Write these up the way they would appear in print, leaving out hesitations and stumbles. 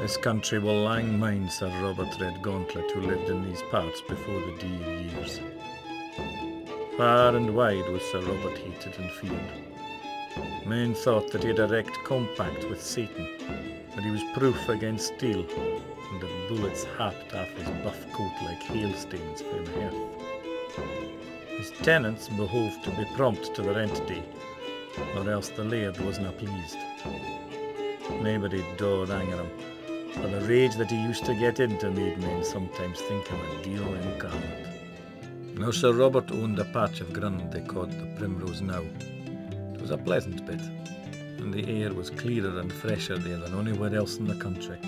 This country will lang mind Sir Robert Redgauntlet, who lived in these parts before the dear years. Far and wide was Sir Robert hated and feared. Men thought that he had a wrecked compact with Satan, that he was proof against steel, and that bullets happed off his buff coat like hailstones from the hearth. His tenants behoved to be prompt to the rent day, or else the laird wasna pleased. Nobody dared anger him, for the rage that he used to get into made men sometimes think him a deal incarnate. Now Sir Robert owned a patch of ground they called the Primrose Knowe. It was a pleasant bit, and the air was clearer and fresher there than anywhere else in the country.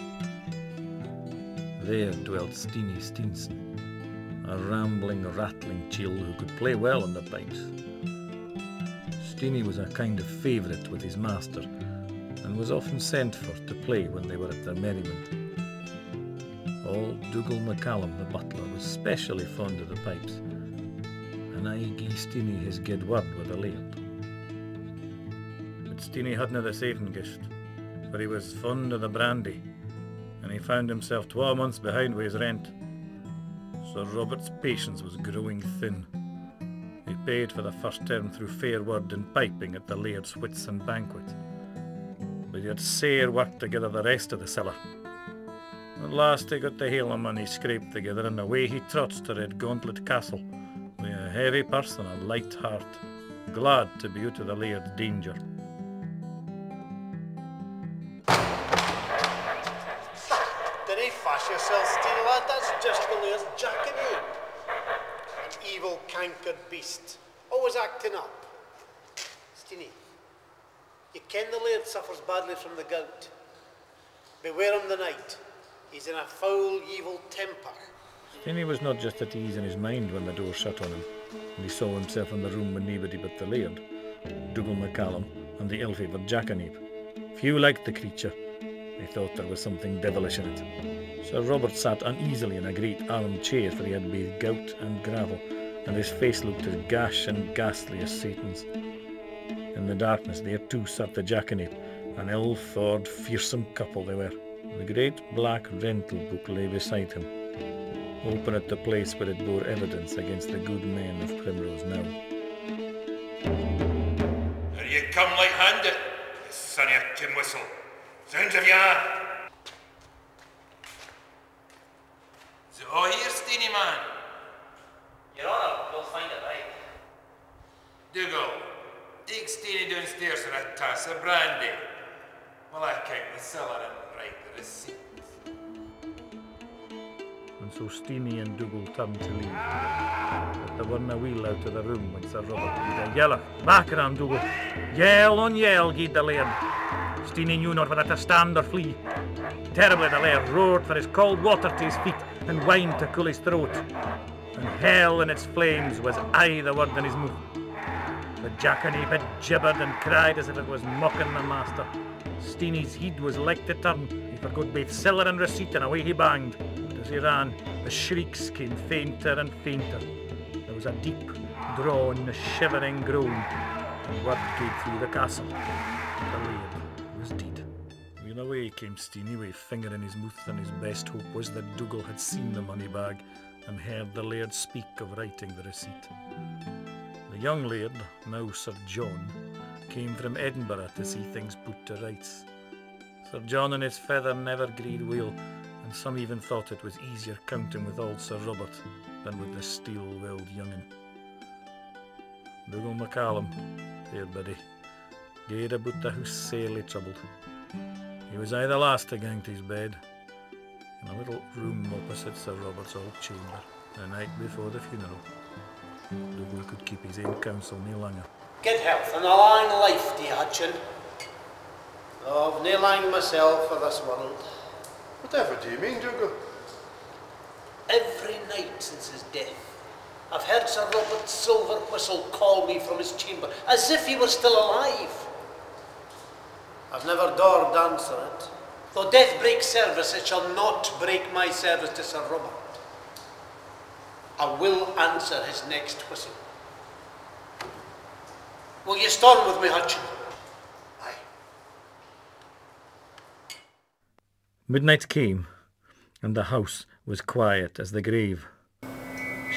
There dwelt Steenie Steenson, a rambling, rattling chiel who could play well on the pipes. Steenie was a kind of favourite with his master, and was often sent for to play when they were at their merriment. Old Dougal MacCallum, the butler, was specially fond of the pipes, and aye gie Steenie his good word with the laird. But Steenie hadna the saving gift, for he was fond of the brandy, and he found himself 12 months behind with his rent. Sir Robert's patience was growing thin. He paid for the first term through fair word and piping at the laird's Whitsun banquet, but he had sair work to gather the rest of the cellar. At last he got the hale of money scraped together, and away he trots to Redgauntlet Castle with a heavy purse and a light heart, glad to be out of the laird's danger. Dinna fash yourself, Steenie lad, that's just the laird's jacking you. An evil, cankered beast, always acting up. Steenie, you ken the laird suffers badly from the gout. Beware him the night. He's in a foul, evil temper. Steenie was not just at ease in his mind when the door shut on him, and he saw himself in the room with nobody but the laird, Dougal MacCallum, and the ill-favoured Jackanape. Few liked the creature. They thought there was something devilish in it. Sir Robert sat uneasily in a great arm-chair, for he had both gout and gravel, and his face looked as gash and ghastly as Satan's. In the darkness there too sat the Jackanape, an ill-thawed, fearsome couple they were. The great black rental book lay beside him, open at the place where it bore evidence against the good men of Primrose Knowe. Here you come light-handed, you son of a tin whistle. Sounds of ya! Is it all here, Steenie man? Your Honour, you'll find it right. Dougal, take Steenie downstairs for a tass of brandy. Well, I count the cellar and write the receipt. And so Steenie and Dougal turned to leave. But they weren't a wheel out of the room when Sir Robert gave a yeller. Back around Dougal. Yell on yell, gied the laird. Steenie knew not whether to stand or flee. Terribly the laird roared for his cold water to his feet and whined to cool his throat. And hell in its flames was aye the word in his mouth. The Jackanape had gibbered and cried as if it was mocking the master. Steenie's head was like to turn. He forgot both cellar and receipt, and away he banged. But as he ran, the shrieks came fainter and fainter. There was a deep, drawn, shivering groan, and word came through the castle. The laird was dead. And away came Steenie with a finger in his mouth, and his best hope was that Dougal had seen the money bag and heard the laird speak of writing the receipt. The young laird, now Sir John, came from Edinburgh to see things put to rights. Sir John and his feather never greed weel, and some even thought it was easier counting with old Sir Robert than with the steel-willed young'un. Dougal MacCallum, dear biddy, gaed about the house sairly troubled. He was aye the last to gang to his bed, in a little room opposite Sir Robert's old chamber, the night before the funeral. Dougal could keep his own counsel nae longer. Good health and a long life, dear Hutchin. I've nae lang myself for this world. Whatever do you mean, Dougal? Every night since his death, I've heard Sir Robert's silver whistle call me from his chamber, as if he were still alive. I've never dared answer it. Though death break service, it shall not break my service to Sir Robert. I will answer his next whistle. Will you storm with me, Hutchin? Aye. Midnight came, and the house was quiet as the grave.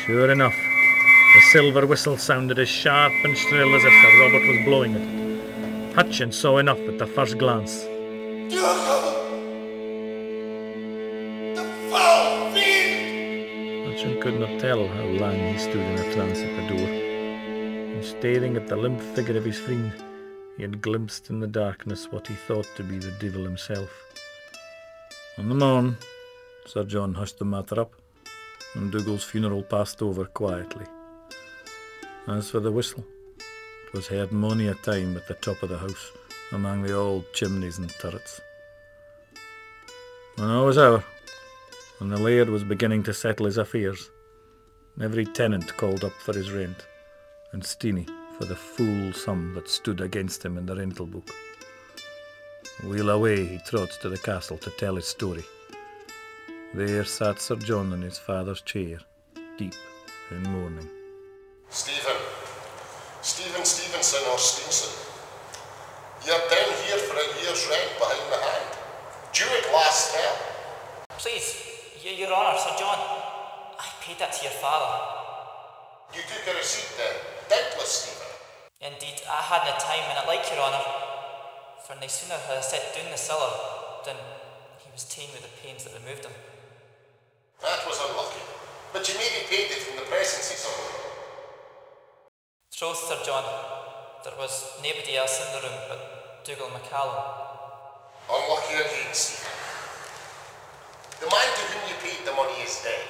Sure enough, the silver whistle sounded as sharp and shrill as if Sir Robert was blowing it. Hutchins saw enough at the first glance. Dougal! The foul fiend! Hutchins could not tell how long he stood in a trance at the door, and staring at the limp figure of his friend, he had glimpsed in the darkness what he thought to be the devil himself. On the morn, Sir John hushed the matter up, and Dougal's funeral passed over quietly. As for the whistle, it was heard mony a time at the top of the house, among the old chimneys and turrets. When all was over, and the laird was beginning to settle his affairs, every tenant called up for his rent, and Steenie for the full sum that stood against him in the rental book. Wheel away he trots to the castle to tell his story. There sat Sir John in his father's chair, deep in mourning. Stephen Stevenson or Steenson, you're down here for a year's rent behind the hand. Due it last term. Please, Your Honour, Sir John, I paid that to your father. You took a receipt then, doubtless, Stephen. Indeed, I hadna time in it like Your Honour, for no sooner had I set down the cellar than he was ta'en with the pains that removed him. That was unlucky, but you maybe paid it from the presence somewhere. Troth, Sir John, there was nobody else in the room but Dougal MacCallum. Unlucky again, Stephen. The man to whom you paid the money is dead,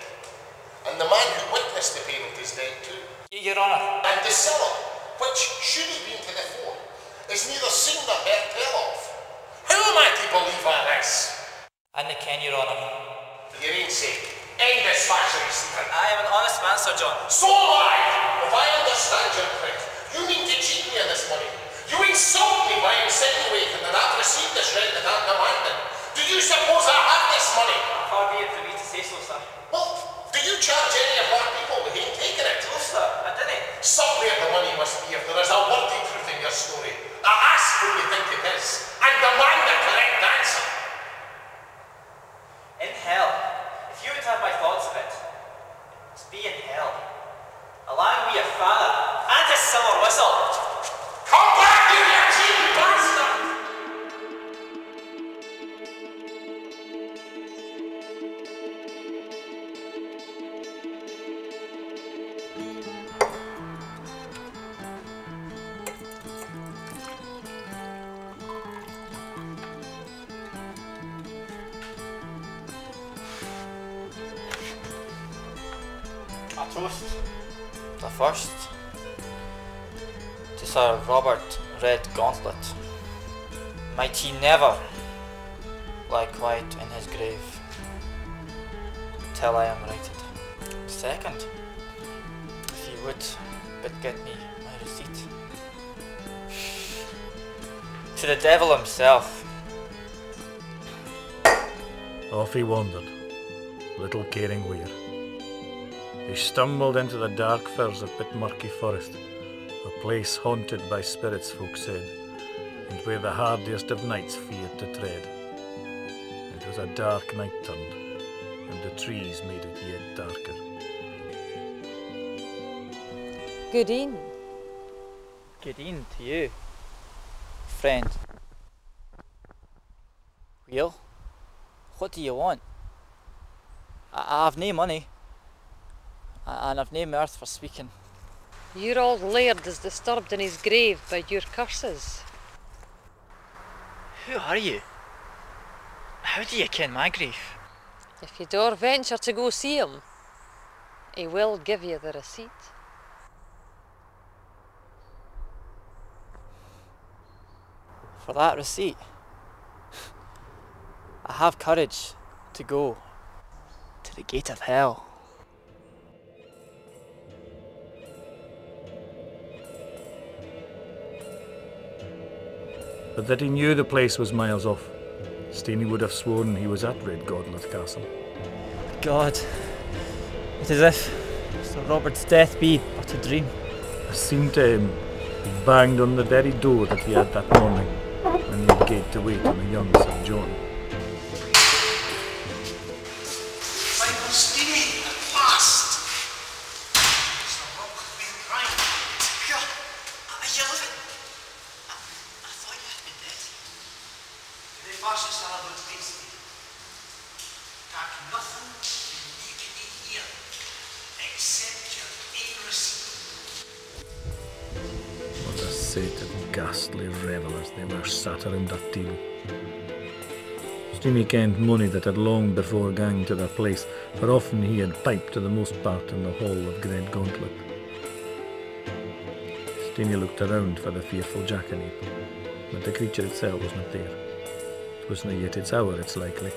and the man who witnessed the payment is dead too. Your Honour. And the cellar, which should have been to the fore, is neither seen nor heard tell of. How am I to believe all this? And the ken, Your Honour. For your own sake, end this fashion, Stephen. I am an honest man, Sir John. So am I! If I understand your threat, you mean to cheat me of this money. You insult me by insinuating that I've received this rent that I'm demanding. Do you suppose I have this money? Far be it for me to say so, sir. Well, do you charge any of our people who ain't taking it? No, sir, I didn't. Somewhere the money must be if there is a word of truth in your story. I ask who you think it is, and demand the correct answer. In hell. If you would have my thoughts of it, it's be in hell. Along with your father and his silver whistle. Come back, you cheating bastard! A toast. The first to Sir Robert Redgauntlet. Might he never lie quiet in his grave till I am righted. Second, if he would but get me my receipt. To the devil himself. Off he wandered, little caring where. He stumbled into the dark firs of Pitmurky Forest, a place haunted by spirits, folk said, and where the hardiest of knights feared to tread. It was a dark night turned, and the trees made it yet darker. Good e'en. Good e'en to you, friend. Well, what do you want? I've no money, and I've no mirth for speaking. Your old laird is disturbed in his grave by your curses. Who are you? How do you ken my grief? If you dare venture to go see him, he will give you the receipt. For that receipt, I have courage to go to the gate of hell. But that he knew the place was miles off, Steenie would have sworn he was at Redgauntlet Castle. God, it is as if Sir Robert's death be but a dream. It seemed to him he banged on the very door that he had that morning when he had gate to wait on the young Sir John. cautious about tasting. Pack nothing you can eat here, except your own receipt. What a set of ghastly revellers they were sat around that table. Steenie kenned money that had long before gang to their place, for often he had piped to the most part in the hall of Great Gauntlet. Steenie looked around for the fearful jackanape, but the creature itself was not there. It was not yet its hour, it's likely,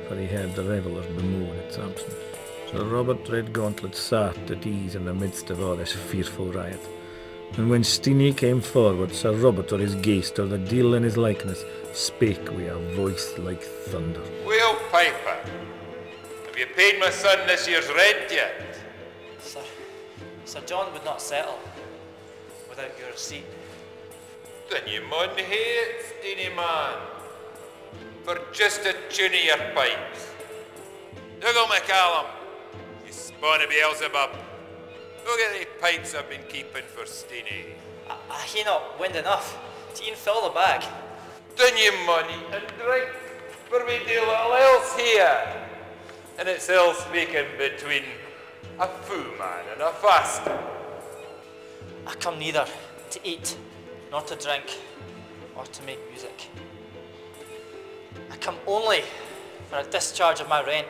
for he heard the revellers bemoan its absence. Sir Robert Redgauntlet sat at ease in the midst of all this fearful riot, and when Steenie came forward, Sir Robert or his ghaist or the deal in his likeness spake with a voice like thunder. Well, Piper, have you paid my son this year's rent yet? Sir John would not settle without your receipt. Then you mun hae it, Steenie man, for just a tune of your pipes. Dougal McCallum, you spawn of Beelzebub, look at the pipes I've been keeping for Steenie. I hae not wind enough to even fill the bag. Dun you money and drink, for we do little else here. And it's ill speaking between a foo man and a faster. I come neither to eat, nor to drink, or to make music. I come only for a discharge of my rent.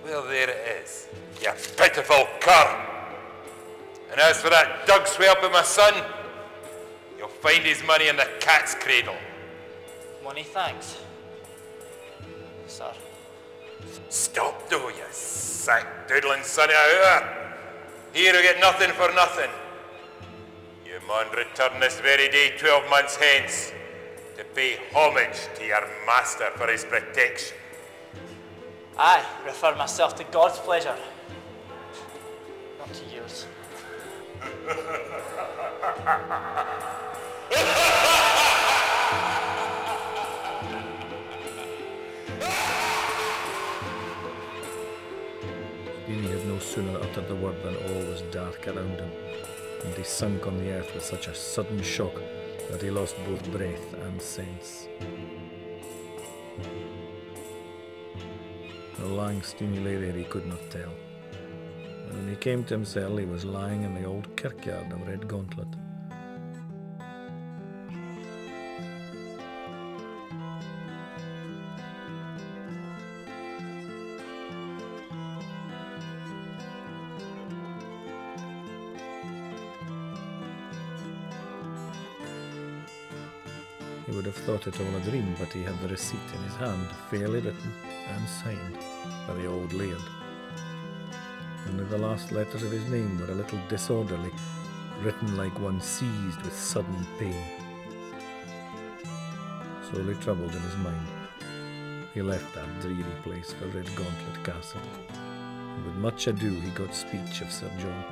Well, there it is, you pitiful cur. And as for that dug swelp of my son, you'll find his money in the cat's cradle. Money, thanks, sir. Stop though, you sack doodling son of a hooer. Here you get nothing for nothing. You mun return this very day 12 months hence to pay homage to your master for his protection. I refer myself to God's pleasure, not to yours. Steenie had no sooner uttered the word than all was dark around him, and he sunk on the earth with such a sudden shock that he lost both breath and sense. How long Steenie lay there he could not tell. When he came to himself, he was lying in the old kirkyard of Redgauntlet. He would have thought it all a dream, but he had the receipt in his hand, fairly written and signed by the old laird. Only the last letters of his name were a little disorderly, written like one seized with sudden pain. Sorely troubled in his mind, he left that dreary place for Redgauntlet Castle, and with much ado he got speech of Sir John.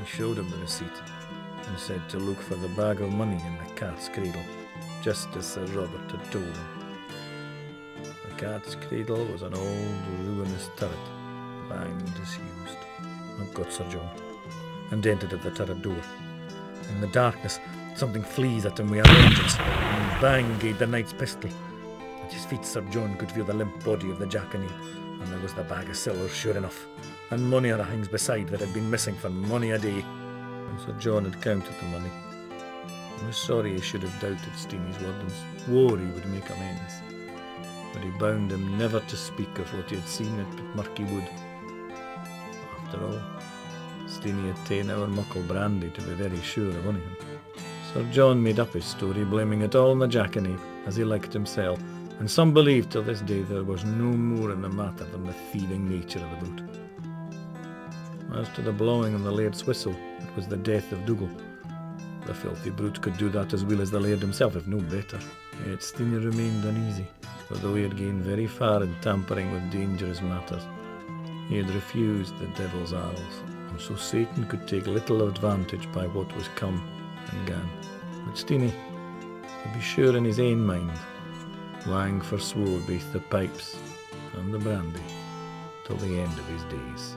He showed him the receipt, and said to look for the bag of money in the cat's cradle, just as Sir Robert had told him. The cat's cradle was an old ruinous turret, lying disused. Up got Sir John, and entered at the turret door. In the darkness, something flees at him with a vengeance, and bang gave the knight's pistol. At his feet Sir John could feel the limp body of the jackanape, and there was the bag of silver sure enough, and money other things beside that had been missing for mony a day. And Sir John had counted the money. He was sorry he should have doubted Steenie's word, and swore he would make amends. But he bound him never to speak of what he had seen at Pitmurky Wood. After all, Steenie had ta'en our muckle brandy to be very sure of ony him. Sir John made up his story, blaming it all on the jackanape, as he liked himself, and some believed till this day there was no more in the matter than the thieving nature of the brute. As to the blowing on the laird's whistle, it was the death of Dougal. The filthy brute could do that as well as the laird himself, if no better. Yet Steenie remained uneasy, for though he had gained very far in tampering with dangerous matters, he had refused the devil's arrows, and so Satan could take little advantage by what was come and gone. But Steenie, to be sure in his own mind, lang forswore both the pipes and the brandy till the end of his days.